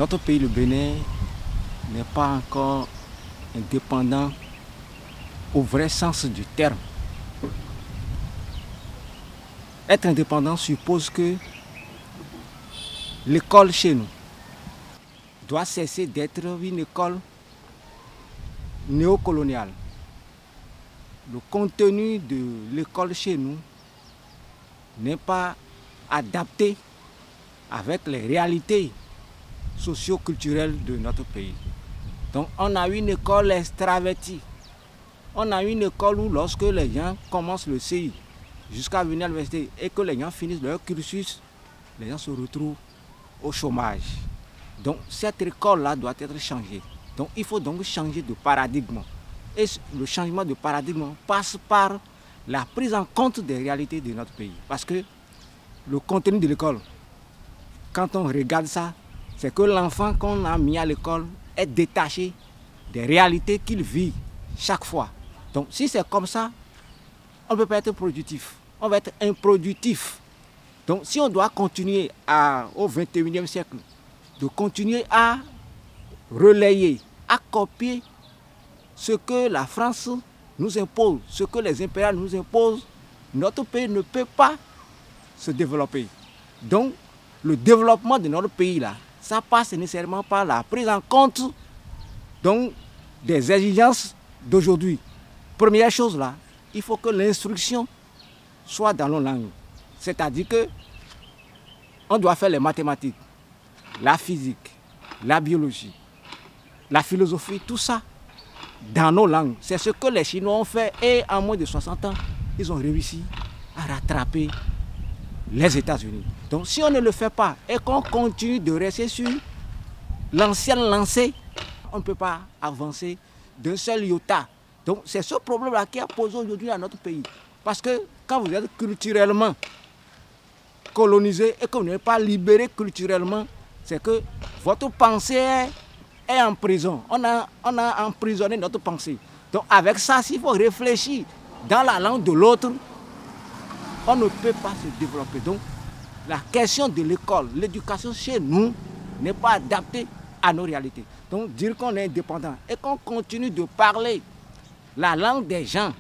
Notre pays, le Bénin, n'est pas encore indépendant au vrai sens du terme. Être indépendant suppose que l'école chez nous doit cesser d'être une école néocoloniale. Le contenu de l'école chez nous n'est pas adapté avec les réalités socio-culturelles de notre pays. Donc on a une école extravertie. On a une école où lorsque les gens commencent le CI jusqu'à venir à l'université et que les gens finissent leur cursus, les gens se retrouvent au chômage. Donc cette école-là doit être changée. Donc il faut donc changer de paradigme. Et le changement de paradigme passe par la prise en compte des réalités de notre pays. Parce que le contenu de l'école, quand on regarde ça, c'est que l'enfant qu'on a mis à l'école est détaché des réalités qu'il vit chaque fois. Donc si c'est comme ça, on ne peut pas être productif. On va être improductif. Donc si on doit continuer au XXIe siècle, de continuer à relayer, à copier ce que la France nous impose, ce que les impériales nous imposent, notre pays ne peut pas se développer. Donc le développement de notre pays, là, ça passe nécessairement par la prise en compte donc, des exigences d'aujourd'hui. Première chose là, il faut que l'instruction soit dans nos langues. C'est-à-dire que on doit faire les mathématiques, la physique, la biologie, la philosophie, tout ça dans nos langues. C'est ce que les Chinois ont fait et en moins de 60 ans, ils ont réussi à rattraper les États-Unis. Donc si on ne le fait pas et qu'on continue de rester sur l'ancienne lancée, on ne peut pas avancer d'un seul iota. Donc c'est ce problème-là qui a posé aujourd'hui à notre pays. Parce que quand vous êtes culturellement colonisé et que vous n'êtes pas libéré culturellement, c'est que votre pensée est en prison. On a emprisonné notre pensée. Donc avec ça, s'il faut réfléchir dans la langue de l'autre, on ne peut pas se développer. Donc la question de l'école, l'éducation chez nous n'est pas adaptée à nos réalités. Donc dire qu'on est indépendant et qu'on continue de parler la langue des gens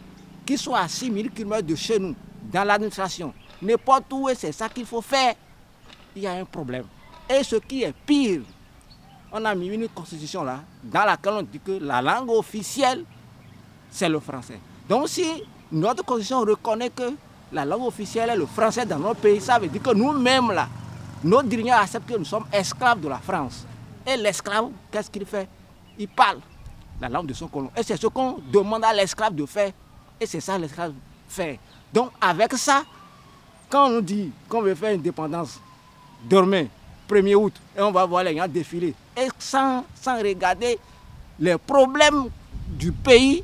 qui sont à 6000 km de chez nous, dans l'administration, n'importe où, et c'est ça qu'il faut faire, il y a un problème. Et ce qui est pire, on a mis une constitution là, dans laquelle on dit que la langue officielle, c'est le français. Donc si notre constitution reconnaît que la langue officielle est le français dans notre pays, ça veut dire que nous-mêmes là, nos dirigeants acceptent que nous sommes esclaves de la France. Et l'esclave, qu'est-ce qu'il fait? Il parle la langue de son colon. Et c'est ce qu'on demande à l'esclave de faire. Et c'est ça l'esclave fait. Donc avec ça, quand on nous dit qu'on veut faire indépendance demain, 1er août, et on va voir les gens défiler, et sans regarder les problèmes du pays,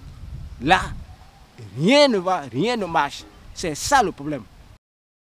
là, rien ne va, rien ne marche. C'est ça le problème.